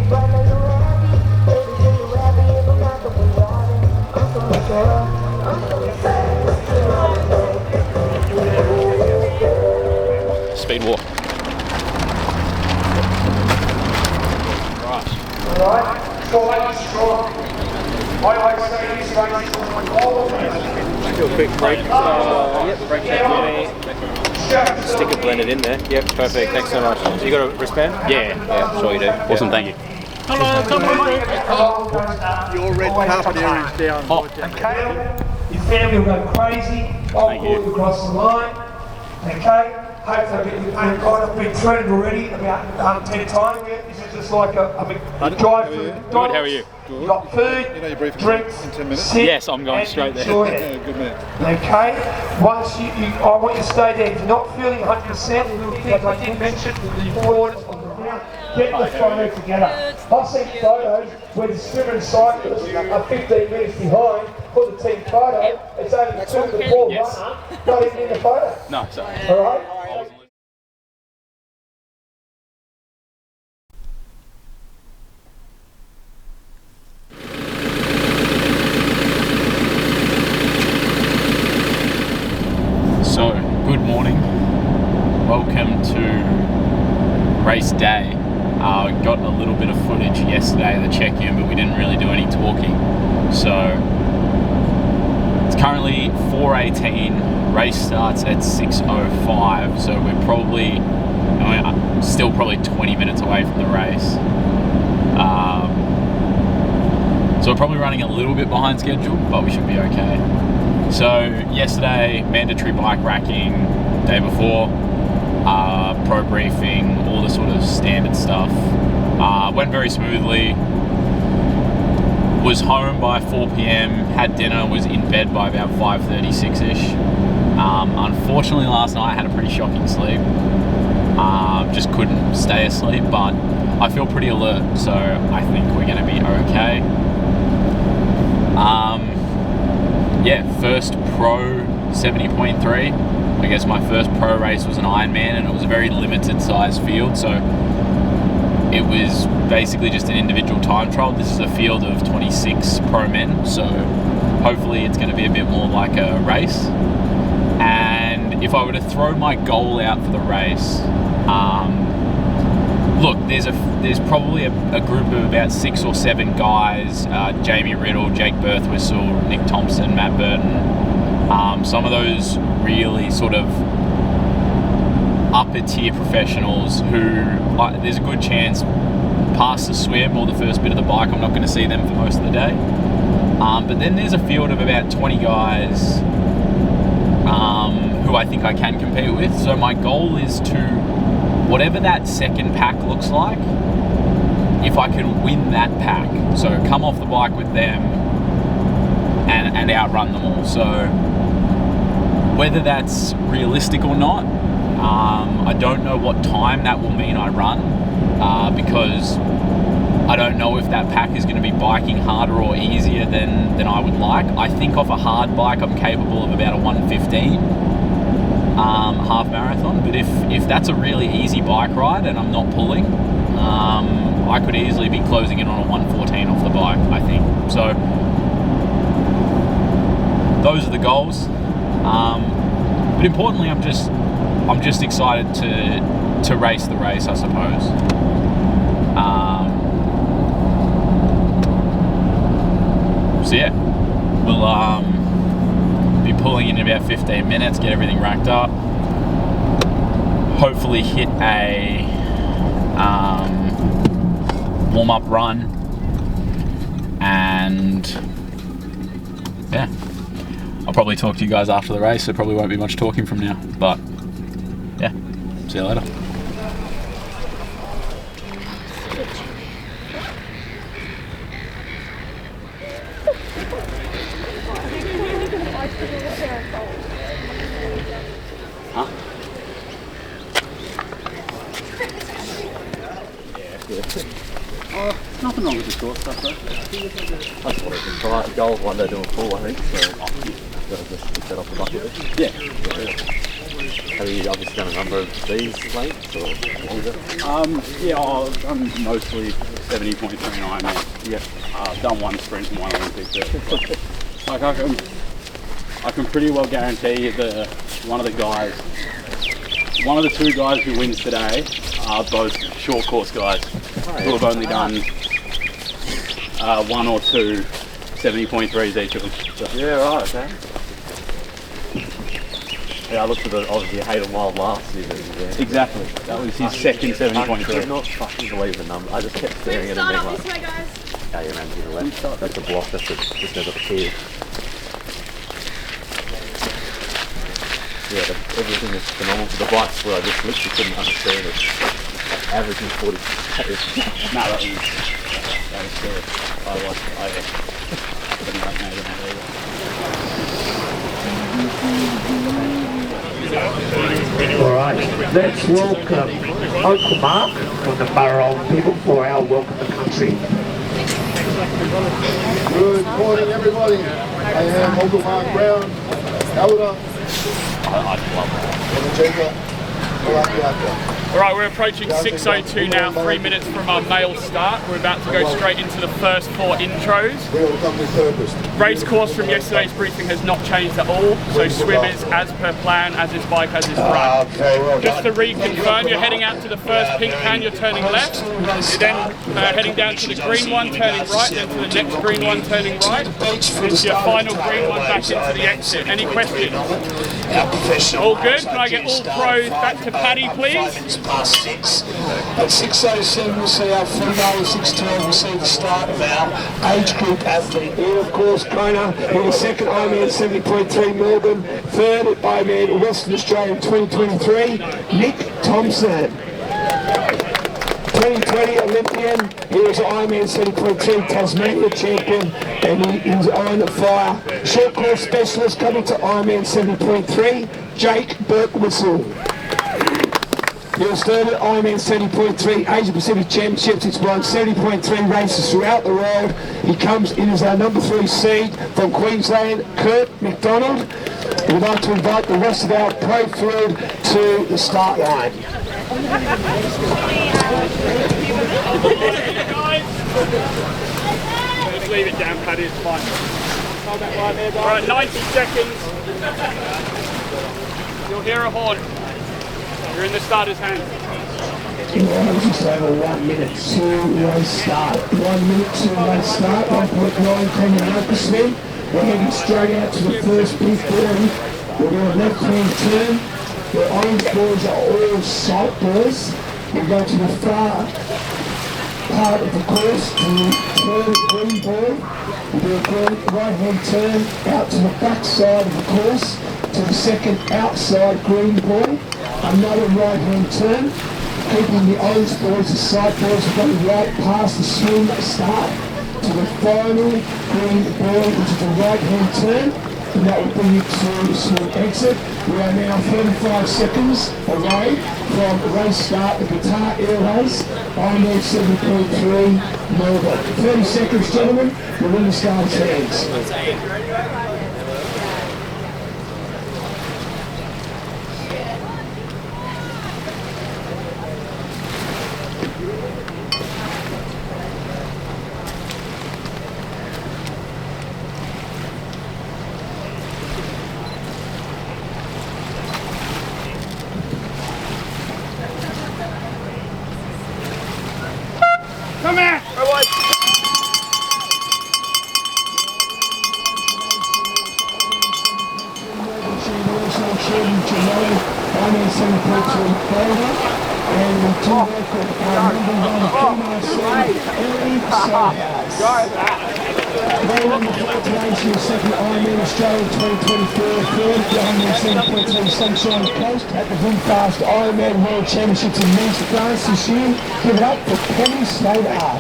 Speed walk. Right. Alright, strong. I always say this race is all of it. Do a quick break. Yep, break technique. Stick it blended in there. Yep, perfect. Thanks so much. So you got a wristband? Yeah, sure you do. Awesome, thank you. Hello, come on, mate. Your red carpet area is down. Okay, your family will go crazy. I'll pull you across the line. Okay, hopefully I've been threaded already about 10 times. This is just like a drive through. Good, how are you? You've got food, drinks, in 10 minutes. sit, Yes, I'm going straight there. enjoy it. Yeah, good man. Okay, once I want you to stay there. If you're not feeling 100%, like I did mention, the importance of the ground, get the photo together. I've seen photos where the swimmer and cyclists are 15 minutes behind, put the team photo, it's only 2 to the ball runner, not even in the photo. No, sorry. Alright? So, good morning. Welcome to race day. Got a little bit of footage yesterday, the check-in, but we didn't really do any talking. So, it's currently 4:18. Race starts at 6:05. So we're probably, still probably 20 minutes away from the race. So we're probably running a little bit behind schedule, but we should be okay. So yesterday, mandatory bike racking, day before, pro briefing, all the sort of standard stuff. Went very smoothly. Was home by 4 p.m, had dinner, was in bed by about 5:36ish. Unfortunately last night I had a pretty shocking sleep. Just couldn't stay asleep, but I feel pretty alert, so I think we're going to be okay. Yeah, first pro 70.3. I guess my first pro race was an Ironman, and it was a very limited size field, so it was basically just an individual time trial. This is a field of 26 pro men, so hopefully it's going to be a bit more like a race. And if I were to throw my goal out for the race, look, there's probably a group of about 6 or 7 guys, Jamie Riddle, Jake Birthwhistle, Nick Thompson, Matt Burton, some of those really sort of upper tier professionals who there's a good chance past the swim or the first bit of the bike I'm not going to see them for most of the day. But then there's a field of about 20 guys who I think I can compete with. So my goal is to, whatever that second pack looks like, if I can win that pack, so come off the bike with them and outrun them all. So whether that's realistic or not, I don't know what time that will mean I run, because I don't know if that pack is going to be biking harder or easier than I would like. I think off a hard bike I'm capable of about a 1:15 half marathon, but if that's a really easy bike ride and I'm not pulling, I could easily be closing in on a 1:14 off the bike, I think. So those are the goals. But importantly, I'm just excited to race the race, I suppose. So yeah, we'll be pulling in about 15 minutes, get everything racked up, hopefully hit a warm-up run, and yeah, I'll probably talk to you guys after the race. There probably won't be much talking from now, but yeah, see you later. Huh? Nothing wrong with the short stuff though. I just wanted to try a goal one day doing full, I think, so just set off the bucket list. Yeah. Have you obviously done a number of these lengths or longer? Yeah, I've done mostly 70.3 Ironman. Yeah. I've done one sprint and one Olympic. Like I can pretty well guarantee that one of the two guys who wins today are both short course guys who have only done one or two 70.3s each of them. So. Yeah, right, okay. Yeah, I looked at obviously Hayden Wild last season. Yeah. Exactly. That was his second 70.3. I could not fucking believe the number. I just kept staring at it and being like, yeah, you ran to the left. That's a block, that's just never appeared. Yeah, everything is phenomenal. The bikes where I just literally couldn't understand it. Averaging 40. No, that was good. I didn't like know that either. Alright, let's welcome Uncle Mark from the Burra people for our Welcome to Country. Good morning, everybody. I am Uncle Mark Brown, elder. I love that. Alright, we're approaching 6:02 now, 3 minutes from our male start. We're about to go straight into the first 4 intros. Race course from yesterday's briefing has not changed at all, so swim is as per plan, as is bike, as is run. Just to reconfirm, you're heading out to the first pink pan, you're turning left, you're then heading down to the green one, turning right, then to the next green one, turning right, into your final green one back into the exit. Any questions? All good? Can I get all pros back to Paddy, please? Past 6. At 6:07 we'll see our female, 6:12 we'll see the start of our age group athlete. Here of course Kona in the second Ironman 70.3 Melbourne, third at Ironman Western Australia 2023, Nick Thompson. 2020 Olympian, he was Ironman 70.3 Tasmania champion and he is on fire. Short course specialist coming to Ironman 70.3, Jake Burke-Whistle. He was third at Ironman 70.3 Asia Pacific Championships. He's won 70.3 races throughout the world. He comes in as our number 3 seed from Queensland, Kurt McDonald. We'd like to invite the rest of our pro field to the start line. Just leave it down, Paddy, it's fine. Alright, 90 seconds. You'll hear a horn. You're in the starter's hand. Just over 1 minute to race start. 1 minute to race start. 1.9 coming out the spin. We're heading straight out to the first big board. We're going to left-hand turn. The orange boards are all sight boards. We go to the far part of the course to turn green board. We do a right-hand turn out to the back side of the course to the second outside green board. Another right-hand turn, keeping the orange boards, the side boards, going right past the swing start to the final green board, which is the right-hand turn, and that will bring you to the swing exit. We are now 35 seconds away from race start, the Guitar Air Race, Ironman 70.3 Melbourne. 30 seconds, gentlemen, the winner starts hands. Come here! Second Ironman Australia 2024, third Ironman 70.3 Sunshine Coast at the Winfast Ironman World Championships in Nice, France this year. Give it up for Penny Slater.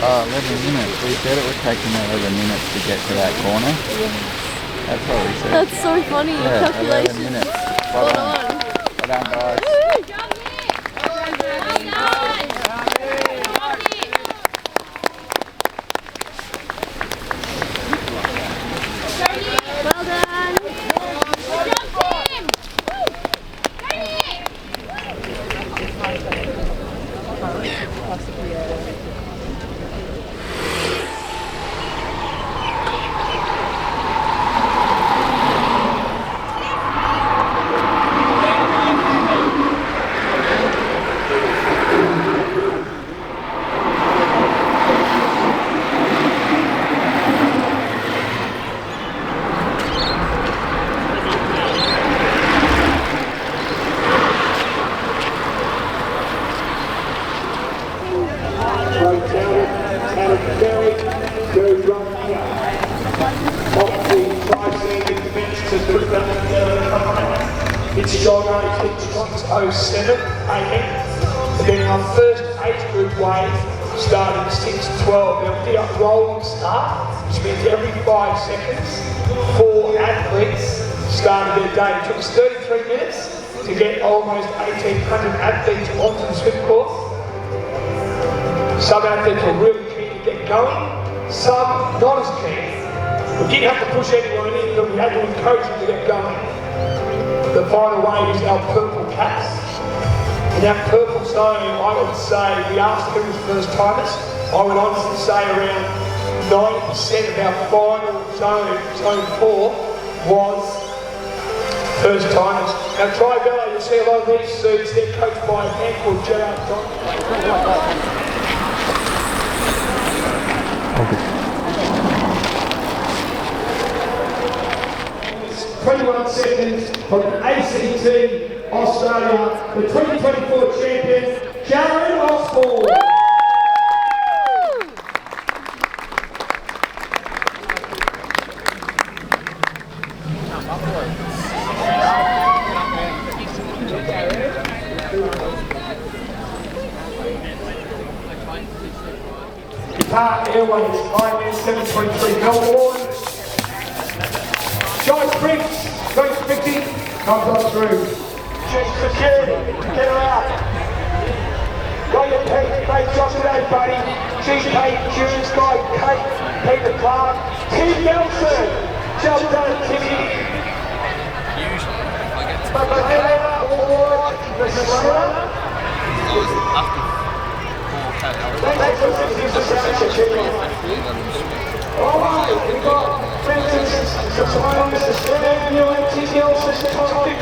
Oh, 11 minutes. We said it would take him 11 minutes to get to that corner. That's what we said. That's so funny, your Yeah, calculations. 11 minutes. Well Well done. Well done, guys. here. Of the tri-standard dimensions to put that together. It's John 0607 AM. And then our first age group wave started 6:12. Now we did a rolling start, which means every 5 seconds, 4 athletes started their day. It took us 33 minutes to get almost 1,800 athletes onto the swim course. Some athletes were really keen to get going, some not as keen. We didn't have to push anyone in, but we had to encourage them to get going. The final wave is our purple caps. In that purple zone, I would say, we asked who was first timers. I would honestly say around 90% of our final zone, zone 4, was first timers. Now Triathlete, you'll see a lot of these suits, they're coached by a man called J.R. John. 21 seconds from ACT Australia, the 2024 champion, Jared Osborne. Qatar Airways, Ironman 70.3 Melbourne. Joyce Briggs, Joyce Briggsy, comes on through. She's security, get her out. Got your Kate Josh today, buddy. She's Kate, June, Sky, Kate, Peter Clark, Tim Nelson. Well done, Timmy. Alright, we've got Francis, Subscribers, Samuel, TCL, Top 50.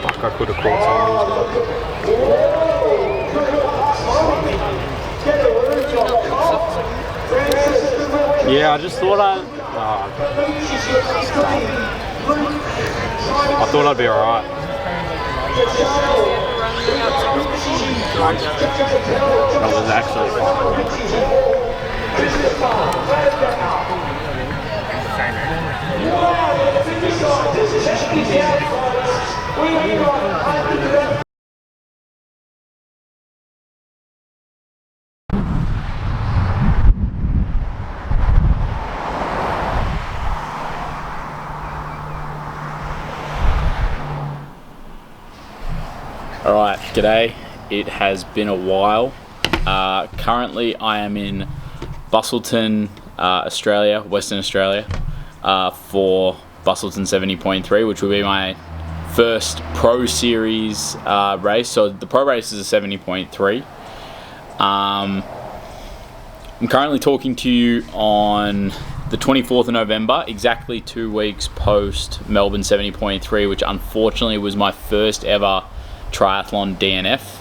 Fuck, I could have caught someone. Yeah, I just thought I thought I'd be alright. That was actually Alright, g'day. It has been a while. Currently I am in Busselton, Australia, Western Australia, for Busselton 70.3, which will be my first Pro Series race. So the Pro race is a 70.3. I'm currently talking to you on the 24th of November, exactly 2 weeks post Melbourne 70.3, which unfortunately was my first ever triathlon DNF,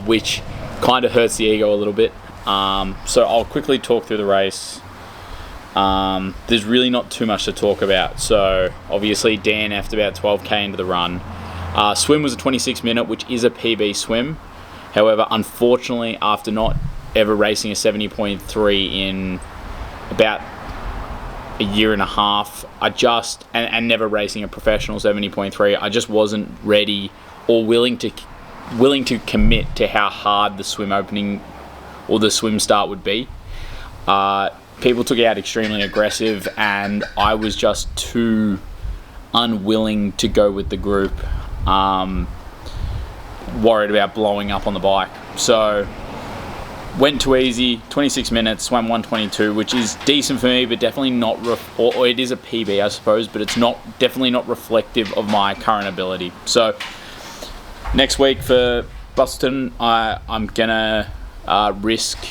which kind of hurts the ego a little bit. So I'll quickly talk through the race. There's really not too much to talk about. So obviously DNF'd about 12k into the run. Swim was a 26 minute, which is a PB swim. However, unfortunately, after not ever racing a 70.3 in about a year and a half, and never racing a professional 70.3, I just wasn't ready or willing to commit to how hard the swim opening or the swim start would be. People took it out extremely aggressive, and I was just too unwilling to go with the group, worried about blowing up on the bike. So went too easy, 26 minutes, swam 122, which is decent for me, but definitely not, or it is a PB, I suppose, but it's definitely not reflective of my current ability. So next week for Busselton, I'm gonna risk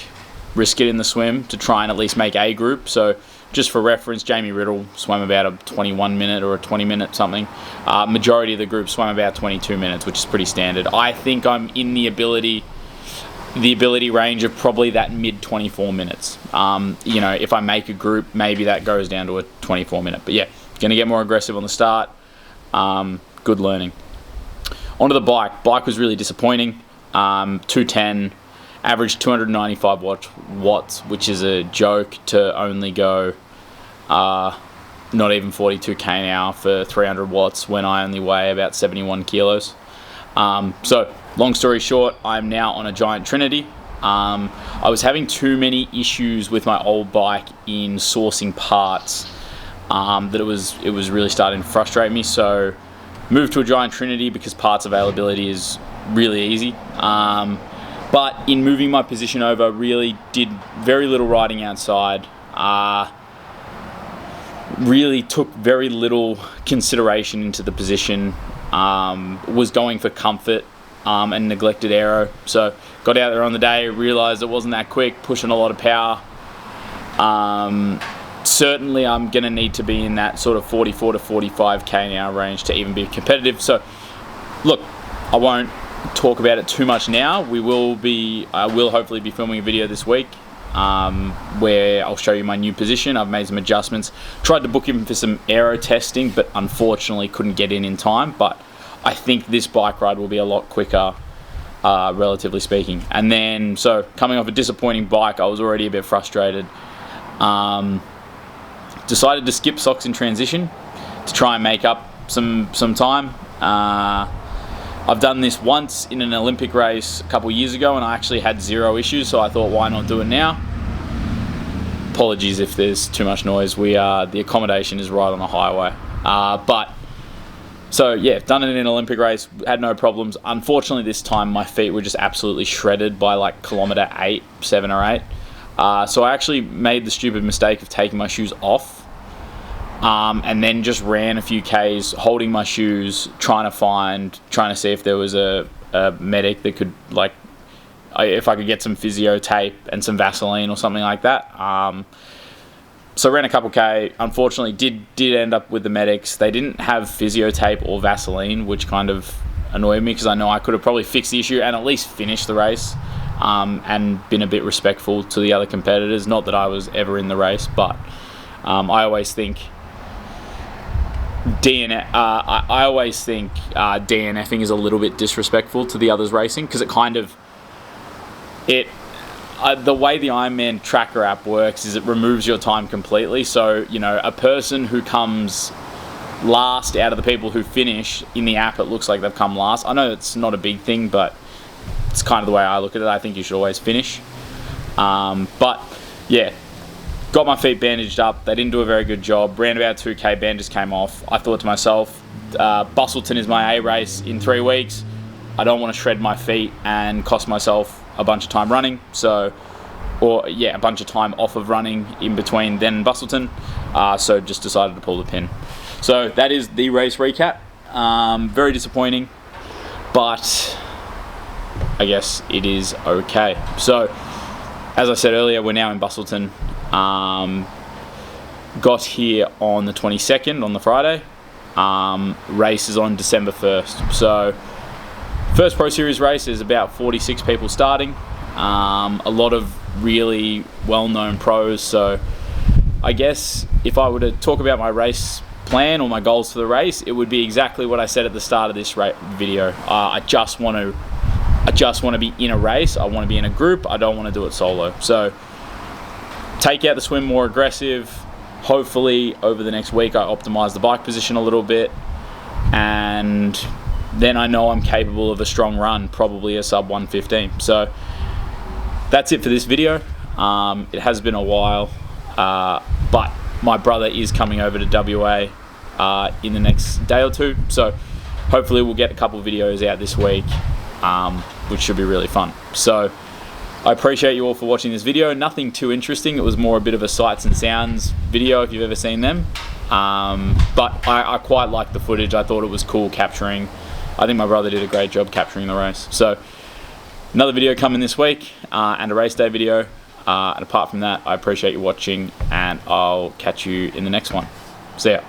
it in the swim to try and at least make A group. So just for reference, Jamie Riddle swam about a 21 minute or a 20 minute something. Majority of the group swam about 22 minutes, which is pretty standard. I think I'm in the ability range of probably that mid 24 minutes. If I make a group, maybe that goes down to a 24 minute. But yeah, gonna get more aggressive on the start. Good learning. Onto the bike. Bike was really disappointing. 210, averaged 295 watts, which is a joke to only go not even 42k an hour for 300 watts when I only weigh about 71 kilos. So long story short, I'm now on a Giant Trinity. I was having too many issues with my old bike in sourcing parts, that it was really starting to frustrate me. So moved to a Giant Trinity because parts availability is really easy. But in moving my position over, really did very little riding outside. Really took very little consideration into the position. Was going for comfort and neglected aero. So got out there on the day, realised it wasn't that quick, pushing a lot of power. Certainly I'm going to need to be in that sort of 44 to 45k an hour range to even be competitive. So look, I won't talk about it too much now. I will hopefully be filming a video this week where I'll show you my new position. I've made some adjustments, tried to book in for some aero testing, but unfortunately couldn't get in time. But I think this bike ride will be a lot quicker, relatively speaking. And then, so coming off a disappointing bike, I was already a bit frustrated. Decided to skip socks in transition to try and make up some time. I've done this once in an Olympic race a couple years ago and I actually had 0 issues, so I thought, why not do it now? Apologies if there's too much noise. The accommodation is right on the highway. So yeah, done it in an Olympic race, had no problems. Unfortunately this time my feet were just absolutely shredded by like kilometer 7 or 8. So I actually made the stupid mistake of taking my shoes off. And then just ran a few Ks holding my shoes, trying to see if there was a medic that could, like, if I could get some physio tape and some Vaseline or something like that. So ran a couple K, unfortunately did end up with the medics. They didn't have physio tape or Vaseline, which kind of annoyed me because I know I could have probably fixed the issue and at least finished the race, and been a bit respectful to the other competitors. Not that I was ever in the race, but I always think DNFing is a little bit disrespectful to the others racing, because the way the Ironman tracker app works is it removes your time completely. So, you know, a person who comes last out of the people who finish in the app, it looks like they've come last. I know it's not a big thing, but it's kind of the way I look at it. I think you should always finish. But yeah, got my feet bandaged up. They didn't do a very good job. Ran about 2k, bandages came off. I thought to myself, Bustleton is my A race in 3 weeks. I don't want to shred my feet and cost myself a bunch of time running. A bunch of time off of running in between then and Bustleton. So just decided to pull the pin. So that is the race recap. Very disappointing, but I guess it is okay. So as I said earlier, we're now in Bustleton. Got here on the 22nd, on the Friday. Race is on December 1st. So first Pro Series race is about 46 people starting. A lot of really well-known pros. So I guess if I were to talk about my race plan or my goals for the race, it would be exactly what I said at the start of this video. I just want to be in a race. I want to be in a group. I don't want to do it solo. So take out the swim more aggressive. Hopefully over the next week I optimize the bike position a little bit, and then I know I'm capable of a strong run, probably a sub 115. So that's it for this video. It has been a while, but my brother is coming over to WA in the next day or two, so hopefully we'll get a couple of videos out this week, which should be really fun. So I appreciate you all for watching this video. Nothing too interesting. It was more a bit of a sights and sounds video if you've ever seen them. But I quite liked the footage. I thought it was cool capturing. I think my brother did a great job capturing the race. So another video coming this week, and a race day video. And apart from that, I appreciate you watching, and I'll catch you in the next one. See ya.